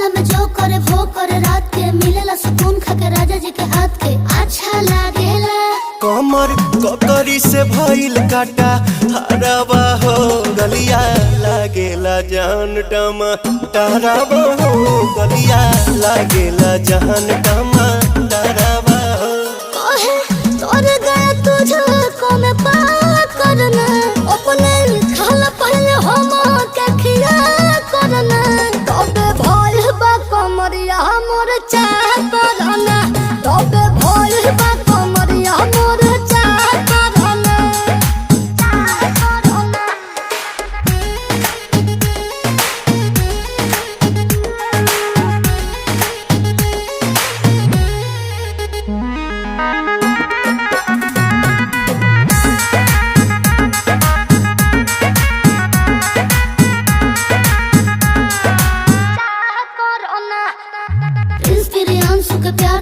सपना में जो करे वो करे रात के मिलेला सुकून खाके राजा जी के हाथ के अच्छा लागेला। कमर ककरी से भइल काटा हरावा हो गलिया लागेला जान टमाटरावा हो गलिया लागेला जान टमाटरावा हो। कहे तोर गया तुझको मैं पार करना अपने खाला पहले हम के खिया करना तबे भइल बा कमरिया मोर चाह करना तबे भइल बा कमरिया मोर चाह करना चाह करना। इंस्पिरियांसु के प्यार